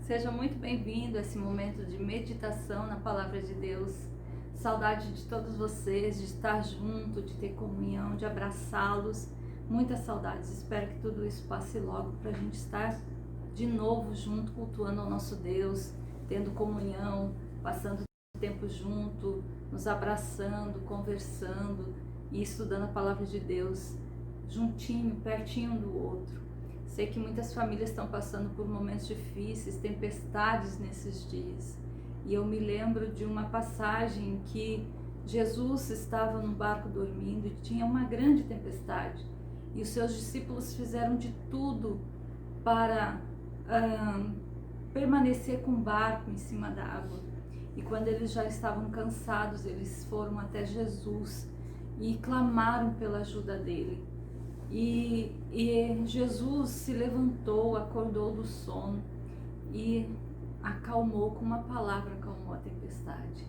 Seja muito bem-vindo a esse momento de meditação na Palavra de Deus. Saudade de todos vocês, de estar junto, de ter comunhão, de abraçá-los. Muitas saudades. Espero que tudo isso passe logo para a gente estar de novo junto, cultuando ao nosso Deus, tendo comunhão, passando tempo junto, nos abraçando, conversando e estudando a Palavra de Deus, juntinho, pertinho um do outro. Sei que muitas famílias estão passando por momentos difíceis, tempestades nesses dias. E eu me lembro de uma passagem que Jesus estava no barco dormindo e tinha uma grande tempestade. E os seus discípulos fizeram de tudo para permanecer com o barco em cima da água. E quando eles já estavam cansados, eles foram até Jesus e clamaram pela ajuda dele. E Jesus se levantou, acordou do sono e acalmou com uma palavra, acalmou a tempestade.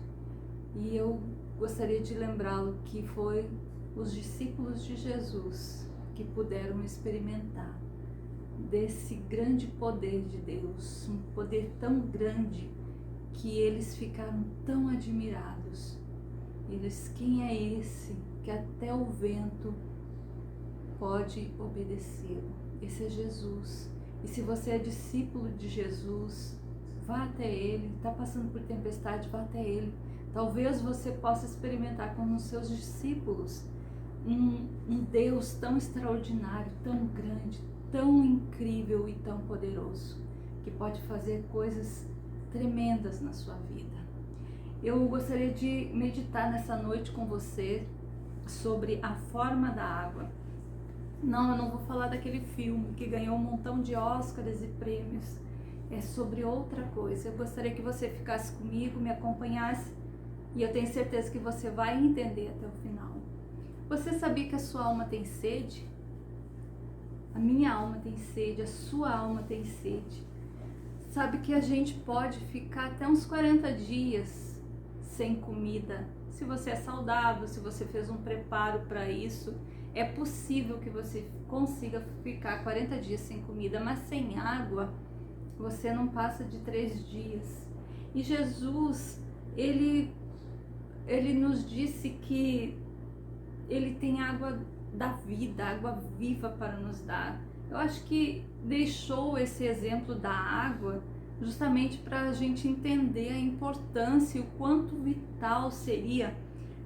E eu gostaria de lembrá-lo que foi os discípulos de Jesus que puderam experimentar desse grande poder de Deus, um poder tão grande que eles ficaram tão admirados. Quem é esse que até o vento pode obedecê-lo? Esse é Jesus. E se você é discípulo de Jesus, vá até Ele. Está passando por tempestade, vá até Ele. Talvez você possa experimentar com os seus discípulos um Deus tão extraordinário, tão grande, tão incrível e tão poderoso, que pode fazer coisas tremendas na sua vida. Eu gostaria de meditar nessa noite com você sobre a forma da água. Não, eu não vou falar daquele filme que ganhou um montão de Oscars e prêmios. É sobre outra coisa. Eu gostaria que você ficasse comigo, me acompanhasse, e eu tenho certeza que você vai entender até o final. Você sabia que a sua alma tem sede? A minha alma tem sede, a sua alma tem sede. Sabe que a gente pode ficar até uns 40 dias sem comida. Se você é saudável, se você fez um preparo para isso, é possível que você consiga ficar 40 dias sem comida, mas sem água você não passa de 3 dias. E Jesus, ele nos disse que ele tem água da vida, água viva para nos dar. Eu acho que deixou esse exemplo da água justamente para a gente entender a importância e o quanto vital seria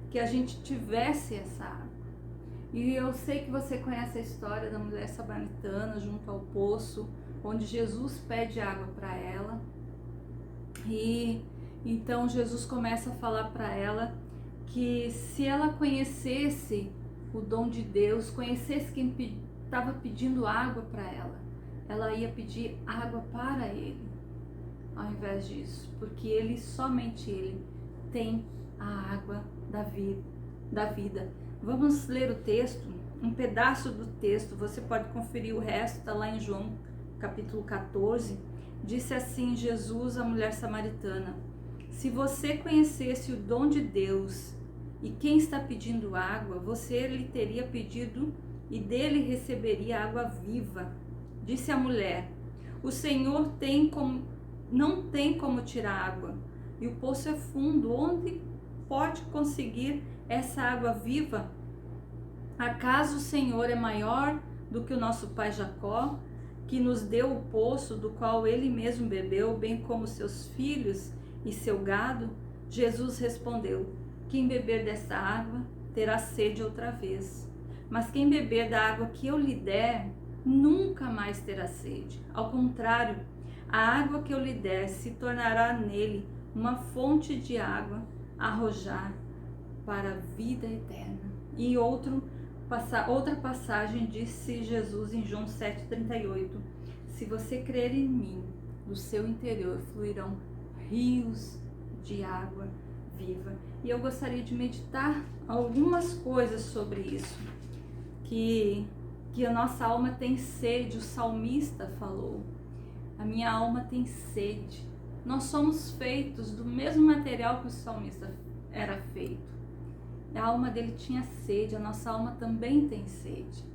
que a gente tivesse essa água. E eu sei que você conhece a história da mulher samaritana junto ao poço, onde Jesus pede água para ela. E então Jesus começa a falar para ela que se ela conhecesse o dom de Deus, conhecesse quem estava pedindo água para ela ia pedir água para ele, ao invés disso, porque somente ele tem a água da vida. Vamos ler o texto, um pedaço do texto, você pode conferir o resto, está lá em João capítulo 14. Disse assim Jesus à mulher samaritana: se você conhecesse o dom de Deus e quem está pedindo água, você lhe teria pedido e dele receberia água viva. Disse a mulher: o Senhor não tem como tirar água, e o poço é fundo, onde pode conseguir essa água viva? Acaso o Senhor é maior do que o nosso pai Jacó, que nos deu o poço do qual ele mesmo bebeu, bem como seus filhos e seu gado? Jesus respondeu: quem beber dessa água terá sede outra vez, mas quem beber da água que eu lhe der nunca mais terá sede. Ao contrário, a água que eu lhe der se tornará nele uma fonte de água a arrojar para a vida eterna. E outra passagem, disse Jesus em João 7,38: se você crer em mim, do seu interior fluirão rios de água viva. E eu gostaria de meditar algumas coisas sobre isso, que a nossa alma tem sede. O salmista falou: a minha alma tem sede. Nós somos feitos do mesmo material que o salmista era feito. A alma dele tinha sede, a nossa alma também tem sede.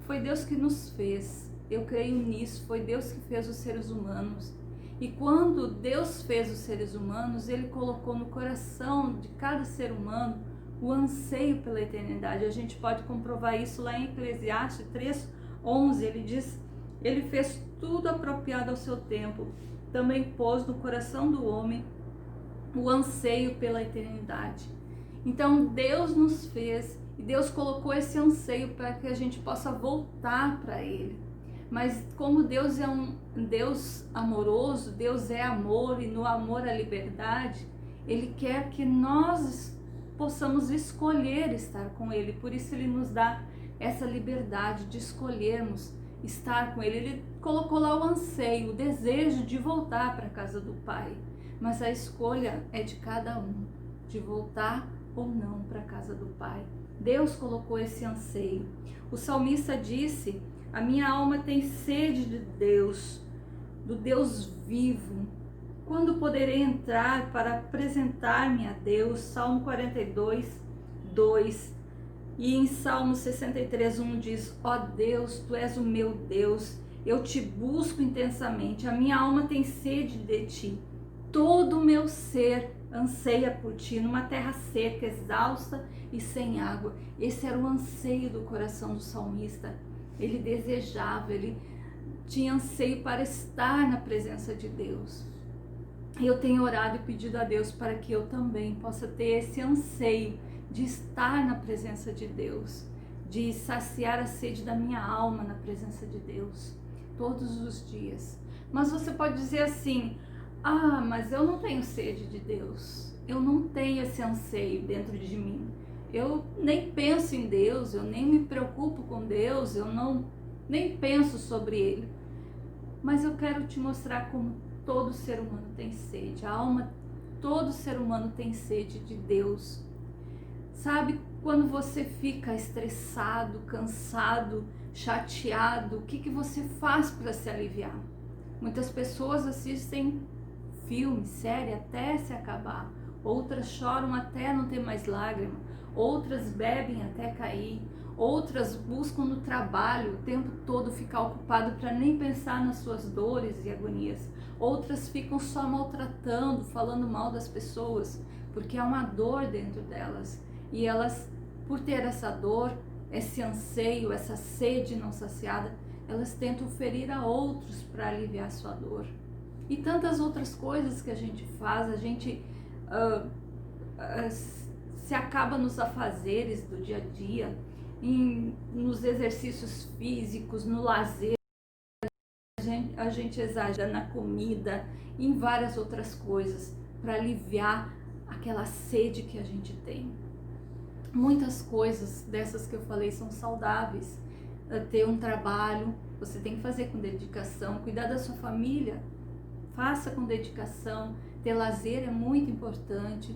Foi Deus que nos fez. Eu creio nisso, foi Deus que fez os seres humanos. E quando Deus fez os seres humanos, Ele colocou no coração de cada ser humano o anseio pela eternidade. A gente pode comprovar isso lá em Eclesiastes 3:11. Ele diz: Ele fez tudo apropriado ao seu tempo. Também pôs no coração do homem o anseio pela eternidade. Então Deus nos fez e Deus colocou esse anseio para que a gente possa voltar para Ele. Mas como Deus é um Deus amoroso, Deus é amor, e no amor à liberdade, Ele quer que nós possamos escolher estar com Ele. Por isso Ele nos dá essa liberdade de escolhermos estar com Ele. Ele colocou lá o anseio, o desejo de voltar para a casa do Pai. Mas a escolha é de cada um, de voltar ou não para a casa do Pai. Deus colocou esse anseio. O salmista disse: a minha alma tem sede de Deus, do Deus vivo. Quando poderei entrar para apresentar-me a Deus? Salmo 42:2. E em Salmo 63:1 diz: ó Deus, Tu és o meu Deus, eu te busco intensamente, a minha alma tem sede de Ti. Todo o meu ser anseia por Ti, numa terra seca, exausta e sem água. Esse era o anseio do coração do salmista. Ele desejava, ele tinha anseio para estar na presença de Deus. E eu tenho orado e pedido a Deus para que eu também possa ter esse anseio de estar na presença de Deus, de saciar a sede da minha alma na presença de Deus, todos os dias. Mas você pode dizer assim: ah, mas eu não tenho sede de Deus, eu não tenho esse anseio dentro de mim, eu nem penso em Deus, eu nem me preocupo com Deus, eu nem penso sobre Ele. Mas eu quero te mostrar como todo ser humano tem sede, a alma, todo ser humano tem sede de Deus. Sabe, quando você fica estressado, cansado, chateado, o que você faz para se aliviar? Muitas pessoas assistem filme, série até se acabar, outras choram até não ter mais lágrima, outras bebem até cair, outras buscam no trabalho o tempo todo ficar ocupado para nem pensar nas suas dores e agonias, outras ficam só maltratando, falando mal das pessoas, porque há uma dor dentro delas, e elas, por ter essa dor, esse anseio, essa sede não saciada, elas tentam ferir a outros para aliviar sua dor. E tantas outras coisas que a gente faz, a gente se acaba nos afazeres do dia a dia, nos exercícios físicos, no lazer, a gente exagera na comida, em várias outras coisas, para aliviar aquela sede que a gente tem. Muitas coisas dessas que eu falei são saudáveis. Ter um trabalho, você tem que fazer com dedicação, cuidar da sua família, faça com dedicação. Ter lazer é muito importante,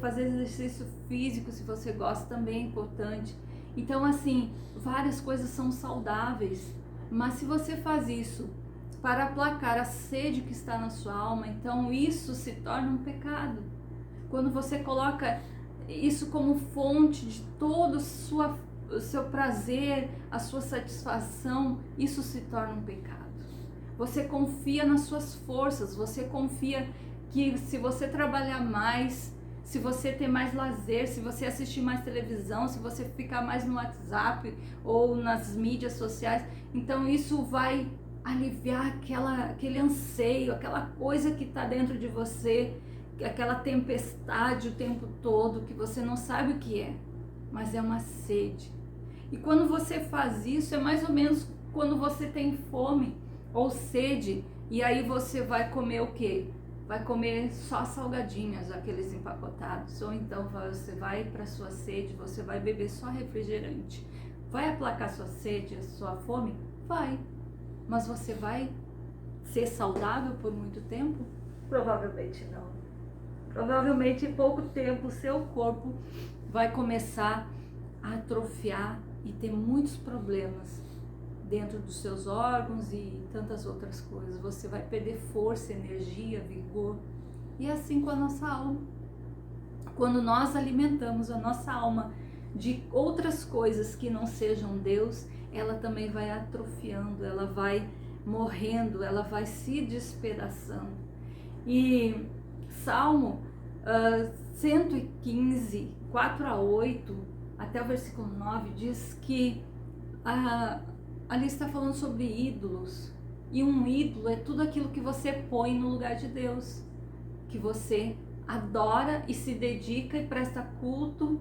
fazer exercício físico, se você gosta, também é importante. Então, assim, várias coisas são saudáveis, mas se você faz isso para aplacar a sede que está na sua alma, então isso se torna um pecado. Quando você coloca isso como fonte de todo o seu prazer, a sua satisfação, isso se torna um pecado. Você confia nas suas forças, você confia que se você trabalhar mais, se você ter mais lazer, se você assistir mais televisão, se você ficar mais no WhatsApp ou nas mídias sociais, então isso vai aliviar aquele anseio, aquela coisa que está dentro de você, aquela tempestade o tempo todo, que você não sabe o que é, mas é uma sede. E quando você faz isso, é mais ou menos quando você tem fome ou sede, e aí você vai comer o quê? Vai comer só salgadinhos, aqueles empacotados, ou então você vai para sua sede, você vai beber só refrigerante. Vai aplacar sua sede, a sua fome? Vai. Mas você vai ser saudável por muito tempo? Provavelmente não. Provavelmente em pouco tempo o seu corpo vai começar a atrofiar e ter muitos problemas dentro dos seus órgãos e tantas outras coisas. Você vai perder força, energia, vigor. E assim com a nossa alma. Quando nós alimentamos a nossa alma de outras coisas que não sejam Deus, ela também vai atrofiando, ela vai morrendo, ela vai se despedaçando. E Salmo 115, 4-8, até o versículo 9, diz que ali está falando sobre ídolos. E um ídolo é tudo aquilo que você põe no lugar de Deus, que você adora e se dedica e presta culto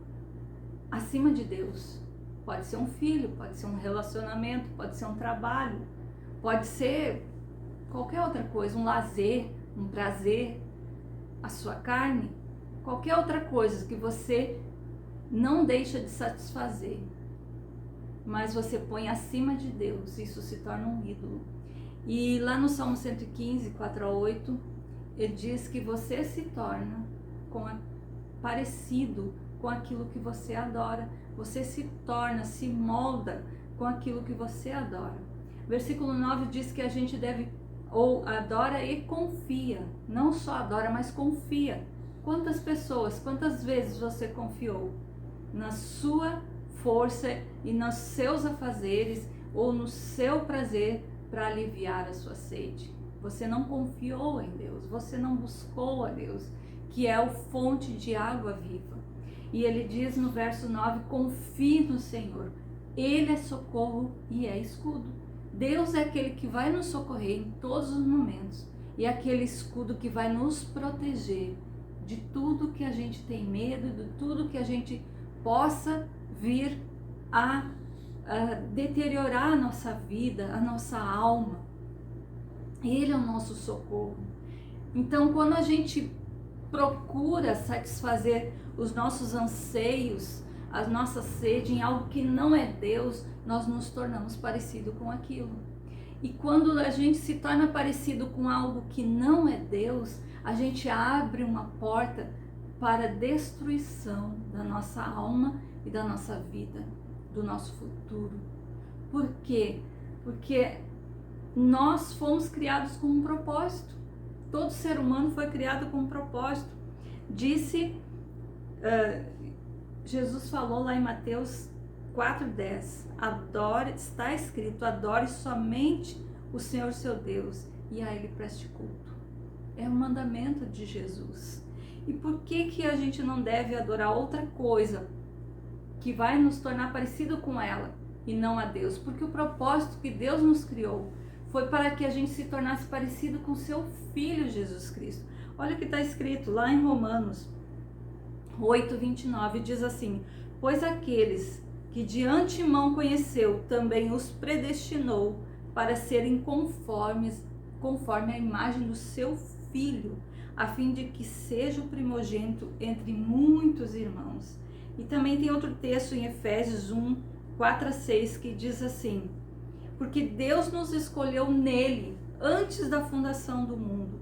acima de Deus. Pode ser um filho, pode ser um relacionamento, pode ser um trabalho, pode ser qualquer outra coisa, um lazer, um prazer, a sua carne, qualquer outra coisa que você não deixa de satisfazer, mas você põe acima de Deus, isso se torna um ídolo. E lá no Salmo 115, 4-8, ele diz que você se torna parecido com aquilo que você adora, você se torna, se molda com aquilo que você adora. Versículo 9 diz que a gente deve, ou adora e confia, não só adora, mas confia. Quantas pessoas, quantas vezes você confiou na sua força e nos seus afazeres ou no seu prazer para aliviar a sua sede? Você não confiou em Deus, você não buscou a Deus, que é o fonte de água viva. E ele diz no verso 9, confie no Senhor, Ele é socorro e é escudo. Deus é aquele que vai nos socorrer em todos os momentos e é aquele escudo que vai nos proteger de tudo que a gente tem medo, de tudo que a gente possa vir a deteriorar a nossa vida, a nossa alma. Ele é o nosso socorro. Então, quando a gente procura satisfazer os nossos anseios, a nossa sede em algo que não é Deus, nós nos tornamos parecido com aquilo. E quando a gente se torna parecido com algo que não é Deus, a gente abre uma porta para a destruição da nossa alma e da nossa vida, do nosso futuro. Por quê? Porque nós fomos criados com um propósito. Todo ser humano foi criado com um propósito. Jesus falou lá em Mateus 4:10, adore, está escrito, adore somente o Senhor seu Deus e a Ele preste culto. É um mandamento de Jesus. E por que a gente não deve adorar outra coisa que vai nos tornar parecido com ela e não a Deus? Porque o propósito que Deus nos criou foi para que a gente se tornasse parecido com seu Filho Jesus Cristo. Olha o que está escrito lá em Romanos 8:29, diz assim, pois aqueles que de antemão conheceu, também os predestinou para serem conforme a imagem do seu Filho, a fim de que seja o primogênito entre muitos irmãos. E também tem outro texto em Efésios 1:4-6, que diz assim, porque Deus nos escolheu nele, antes da fundação do mundo,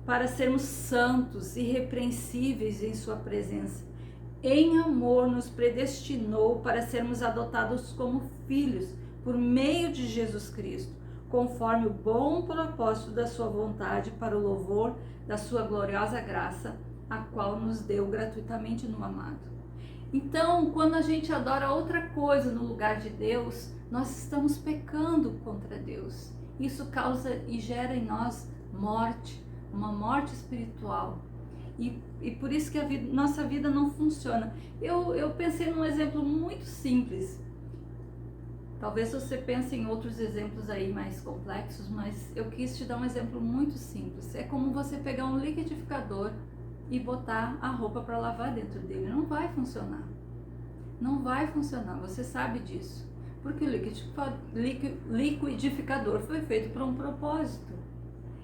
para sermos santos e irrepreensíveis em sua presença. Em amor nos predestinou para sermos adotados como filhos por meio de Jesus Cristo, conforme o bom propósito da sua vontade, para o louvor da sua gloriosa graça, a qual nos deu gratuitamente no amado. Então, quando a gente adora outra coisa no lugar de Deus, nós estamos pecando contra Deus. Isso causa e gera em nós morte, uma morte espiritual. E por isso que nossa vida não funciona. Eu pensei num exemplo muito simples. Talvez você pense em outros exemplos aí mais complexos, mas eu quis te dar um exemplo muito simples. É como você pegar um liquidificador e botar a roupa para lavar dentro dele. Não vai funcionar. Não vai funcionar, você sabe disso. Porque o liquidificador foi feito para um propósito.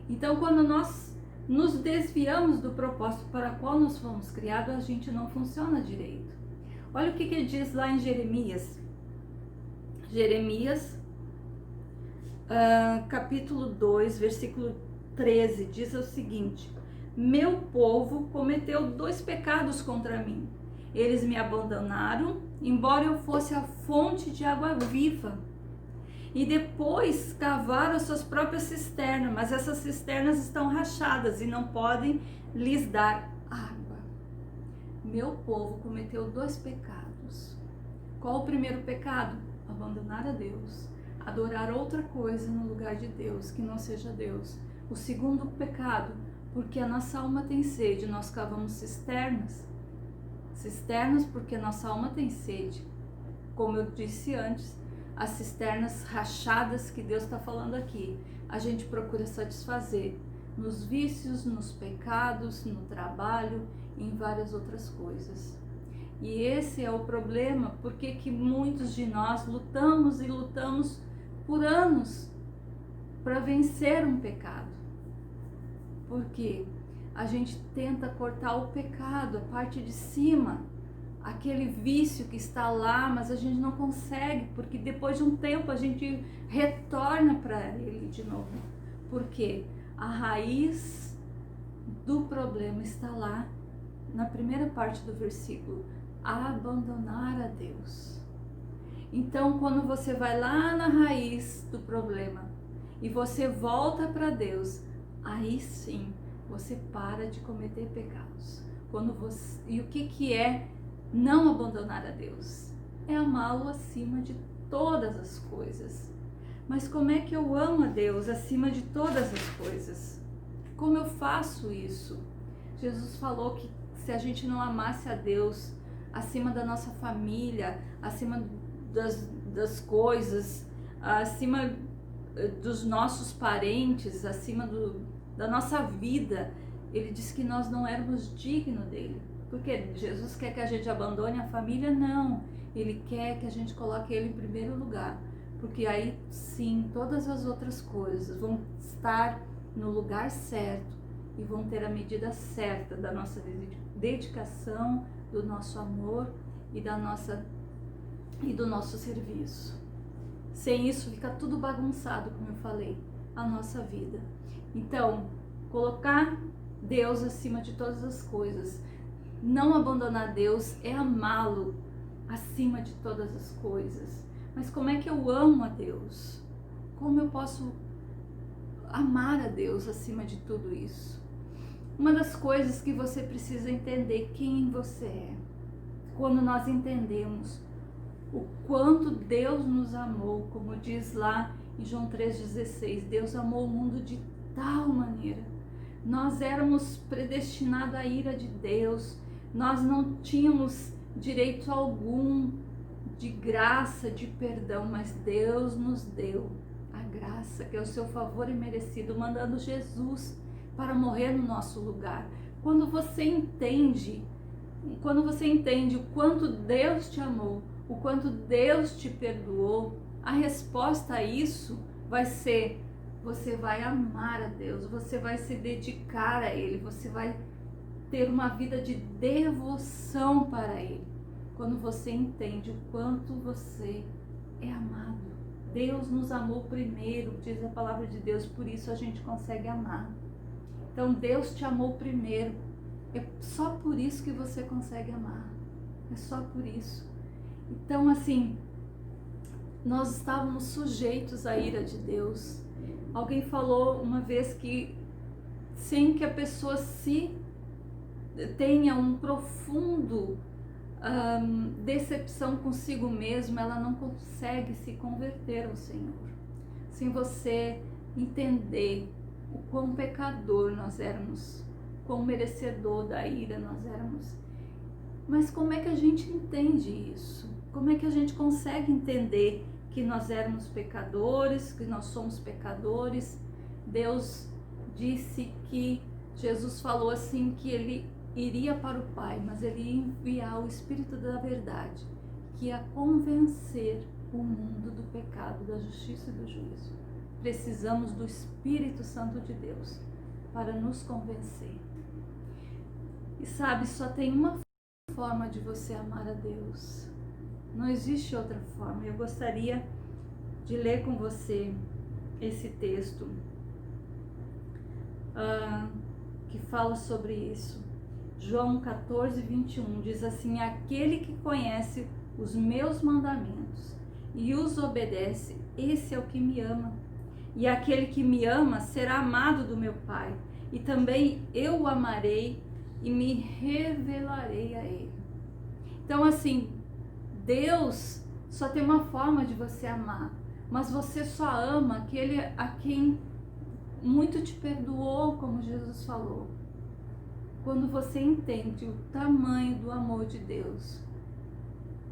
Então, quando nós nos desviamos do propósito para o qual nós fomos criados, a gente não funciona direito. Olha o que ele diz lá em Jeremias. Jeremias, capítulo 2, versículo 13, diz o seguinte, meu povo cometeu 2 pecados contra mim. Eles me abandonaram, embora eu fosse a fonte de água viva. E depois cavaram as suas próprias cisternas, mas essas cisternas estão rachadas e não podem lhes dar água. Meu povo cometeu 2 pecados. Qual o primeiro pecado? Abandonar a Deus, adorar outra coisa no lugar de Deus, que não seja Deus. O segundo pecado, porque a nossa alma tem sede, nós cavamos cisternas. Cisternas porque a nossa alma tem sede. Como eu disse antes, as cisternas rachadas que Deus está falando aqui, a gente procura satisfazer nos vícios, nos pecados, no trabalho e em várias outras coisas. E esse é o problema, porque que muitos de nós lutamos e lutamos por anos para vencer um pecado. Porque a gente tenta cortar o pecado, a parte de cima, aquele vício que está lá, mas a gente não consegue, porque depois de um tempo a gente retorna para ele de novo. Porque a raiz do problema está lá na primeira parte do versículo: abandonar a Deus. Então, quando você vai lá na raiz do problema e você volta para Deus, aí sim você para de cometer pecados. E o que é não abandonar a Deus? É amá-lo acima de todas as coisas. Mas como é que eu amo a Deus acima de todas as coisas? Como eu faço isso? Jesus falou que se a gente não amasse a Deus acima da nossa família, acima das coisas, acima dos nossos parentes, acima da nossa vida, ele disse que nós não éramos dignos dele. Porque Jesus quer que a gente abandone a família? Não. Ele quer que a gente coloque ele em primeiro lugar. Porque aí sim, todas as outras coisas vão estar no lugar certo e vão ter a medida certa da nossa dedicação, do nosso amor e do nosso serviço. Sem isso fica tudo bagunçado, como eu falei, a nossa vida. Então, colocar Deus acima de todas as coisas, não abandonar Deus, é amá-lo acima de todas as coisas. Mas como é que eu amo a Deus? Como eu posso amar a Deus acima de tudo isso? Uma das coisas que você precisa entender quem você é. Quando nós entendemos o quanto Deus nos amou, como diz lá em João 3,16, Deus amou o mundo de tal maneira. Nós éramos predestinados à ira de Deus, nós não tínhamos direito algum de graça, de perdão, mas Deus nos deu a graça, que é o seu favor imerecido, mandando Jesus para morrer no nosso lugar. Quando você entende o quanto Deus te amou, o quanto Deus te perdoou, a resposta a isso vai ser: você vai amar a Deus, você vai se dedicar a Ele, você vai ter uma vida de devoção para Ele. Quando você entende o quanto você é amado. Deus nos amou primeiro, diz a palavra de Deus, por isso a gente consegue amar. Então Deus te amou primeiro, é só por isso que você consegue amar, é só por isso. Então assim, nós estávamos sujeitos à ira de Deus. Alguém falou uma vez que sem que a pessoa tenha um profundo decepção consigo mesma, ela não consegue se converter ao Senhor. Sem você entender o quão pecador nós éramos, quão merecedor da ira nós éramos. Mas como é que a gente entende isso? Como é que a gente consegue entender que nós éramos pecadores, que nós somos pecadores? Deus disse que Jesus falou assim, que ele iria para o Pai, mas ele ia enviar o Espírito da verdade, que ia convencer o mundo do pecado, da justiça e do juízo. Precisamos do Espírito Santo de Deus para nos convencer. E sabe, só tem uma forma de você amar a Deus. Não existe outra forma. Eu gostaria de ler com você esse texto que fala sobre isso. João 14:21 diz assim: aquele que conhece os meus mandamentos e os obedece, esse é o que me ama. E aquele que me ama será amado do meu Pai, e também eu o amarei e me revelarei a ele. Então assim, Deus só tem uma forma de você amar, mas você só ama aquele a quem muito te perdoou, como Jesus falou. Quando você entende o tamanho do amor de Deus,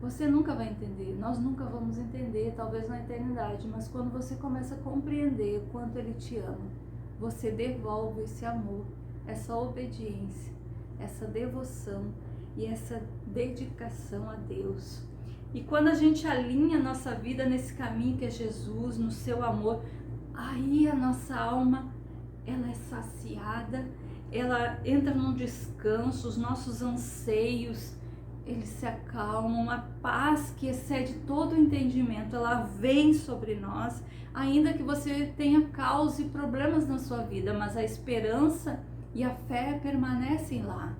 você nunca vai entender, nós nunca vamos entender, talvez na eternidade, mas quando você começa a compreender o quanto Ele te ama, você devolve esse amor, essa obediência, essa devoção e essa dedicação a Deus. E quando a gente alinha a nossa vida nesse caminho que é Jesus, no seu amor, aí a nossa alma, ela é saciada, ela entra num descanso, os nossos anseios, eles se acalmam, a paz que excede todo o entendimento, ela vem sobre nós, ainda que você tenha caos e problemas na sua vida, mas a esperança e a fé permanecem lá.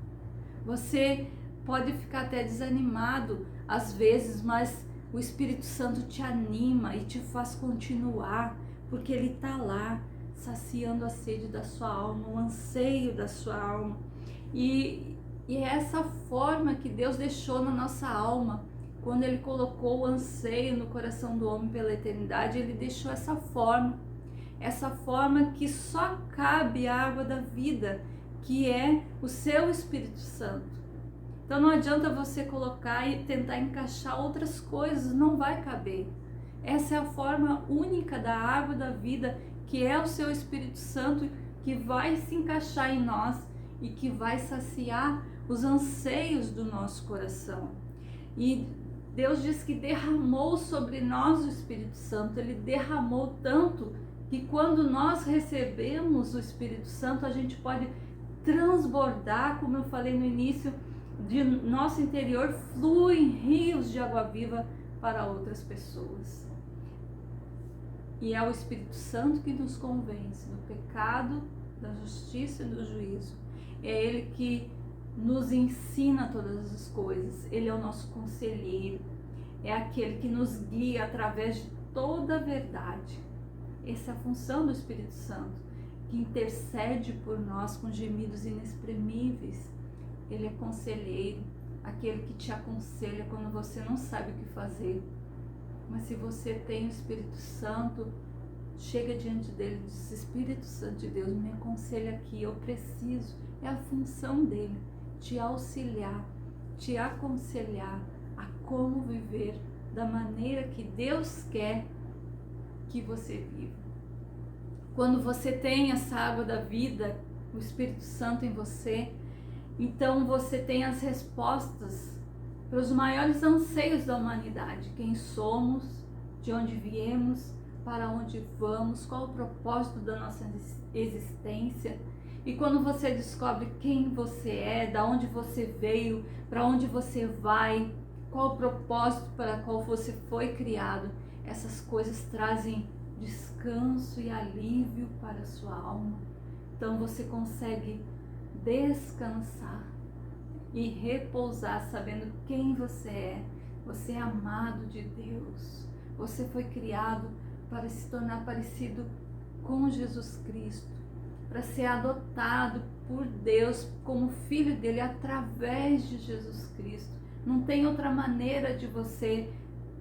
Você pode ficar até desanimado às vezes, mas o Espírito Santo te anima e te faz continuar, porque Ele está lá, saciando a sede da sua alma, o anseio da sua alma. E é essa forma que Deus deixou na nossa alma, quando Ele colocou o anseio no coração do homem pela eternidade, Ele deixou essa forma que só cabe a água da vida, que é o seu Espírito Santo. Então não adianta você colocar e tentar encaixar outras coisas, não vai caber. Essa é a forma única da água da vida, que é o seu Espírito Santo, que vai se encaixar em nós e que vai saciar os anseios do nosso coração. E Deus diz que derramou sobre nós o Espírito Santo, Ele derramou tanto que quando nós recebemos o Espírito Santo, a gente pode transbordar, como eu falei no início, de nosso interior fluem rios de água viva para outras pessoas. E é o Espírito Santo que nos convence do pecado, da justiça e do juízo. É Ele que nos ensina todas as coisas. Ele é o nosso conselheiro. É aquele que nos guia através de toda a verdade. Essa é a função do Espírito Santo, que intercede por nós com gemidos inexprimíveis. Ele é conselheiro, aquele que te aconselha quando você não sabe o que fazer. Mas se você tem o Espírito Santo, chega diante dele e diz: Espírito Santo de Deus, me aconselha aqui, eu preciso. É a função dele, te auxiliar, te aconselhar a como viver da maneira que Deus quer que você viva. Quando você tem essa água da vida, o Espírito Santo em você, então você tem as respostas para os maiores anseios da humanidade. Quem somos, de onde viemos, para onde vamos, qual o propósito da nossa existência. E quando você descobre quem você é, da onde você veio, para onde você vai, qual o propósito para qual você foi criado, essas coisas trazem descanso e alívio para a sua alma. Então você consegue descansar e repousar sabendo quem você é. Você é amado de Deus. Você foi criado para se tornar parecido com Jesus Cristo, para ser adotado por Deus como filho dele através de Jesus Cristo. Não tem outra maneira de você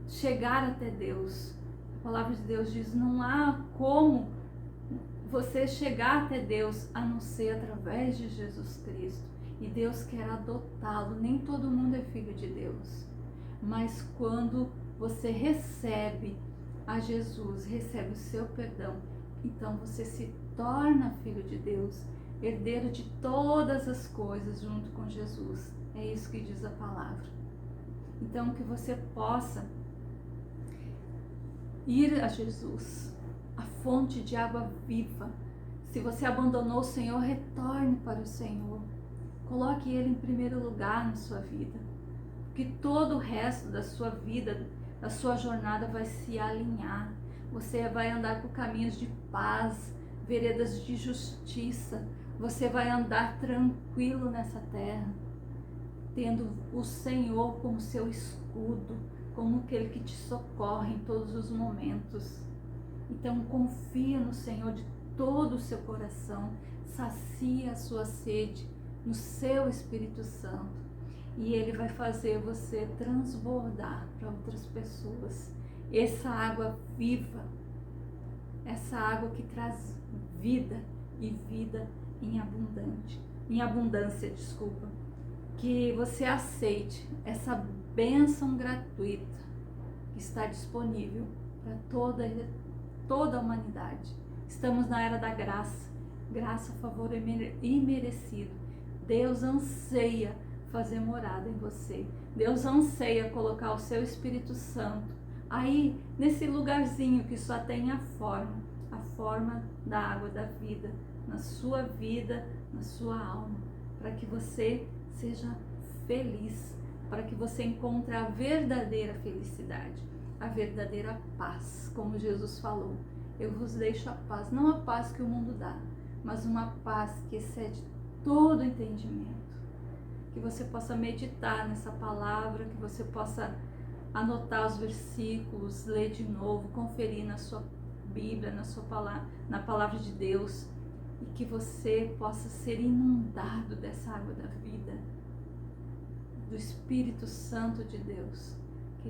chegar até Deus. A palavra de Deus diz: não há como você chegar até Deus a não ser através de Jesus Cristo. E Deus quer adotá-lo. Nem todo mundo é filho de Deus, mas quando você recebe a Jesus, recebe o seu perdão, então você se torna filho de Deus, herdeiro de todas as coisas junto com Jesus. É isso que diz a palavra. Então que você possa ir a Jesus, a fonte de água viva. Se você abandonou o Senhor, retorne para o Senhor. Coloque Ele em primeiro lugar na sua vida, porque todo o resto da sua vida, da sua jornada vai se alinhar. Você vai andar por caminhos de paz, veredas de justiça. Você vai andar tranquilo nessa terra, tendo o Senhor como seu escudo, como aquele que te socorre em todos os momentos. Então confia no Senhor de todo o seu coração, sacia a sua sede no seu Espírito Santo. e Ele vai fazer você transbordar para outras pessoas. Essa água viva, essa água que traz vida e vida em abundância, desculpa. Que você aceite essa bênção gratuita que está disponível para toda a humanidade. Estamos na era da graça, graça, favor imerecido. Deus anseia fazer morada em você. Deus anseia colocar o seu Espírito Santo aí nesse lugarzinho que só tem a forma da água da vida, na sua vida, na sua alma, para que você seja feliz, para que você encontre a verdadeira felicidade, a verdadeira paz, como Jesus falou. Eu vos deixo a paz, não a paz que o mundo dá, mas uma paz que excede todo entendimento. Que você possa meditar nessa palavra, que você possa anotar os versículos, ler de novo, conferir na sua Bíblia, na palavra de Deus, e que você possa ser inundado dessa água da vida, do Espírito Santo de Deus, que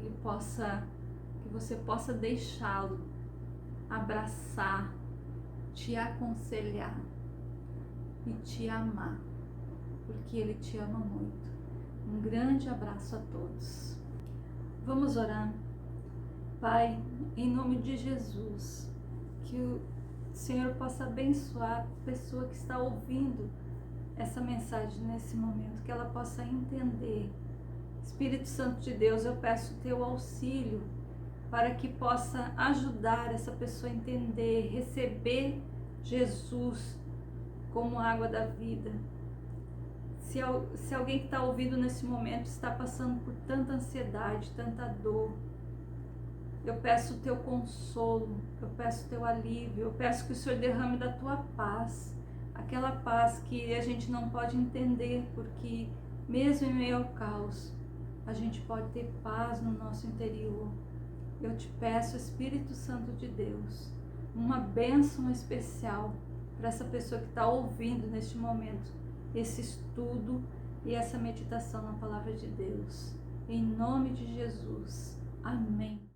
você possa deixá-lo abraçar, te aconselhar e te amar, porque Ele te ama muito. Um grande abraço a todos. Vamos orar. Pai, em nome de Jesus, que o Senhor possa abençoar a pessoa que está ouvindo essa mensagem nesse momento, que ela possa entender. Espírito Santo de Deus, eu peço teu auxílio para que possa ajudar essa pessoa a entender, receber Jesus como água da vida. Se alguém que está ouvindo nesse momento está passando por tanta ansiedade, tanta dor, eu peço o teu consolo, eu peço o teu alívio, eu peço que o Senhor derrame da tua paz, aquela paz que a gente não pode entender, porque mesmo em meio ao caos, a gente pode ter paz no nosso interior. Eu te peço, Espírito Santo de Deus, uma bênção especial para essa pessoa que está ouvindo neste momento esse estudo e essa meditação na palavra de Deus. Em nome de Jesus. Amém.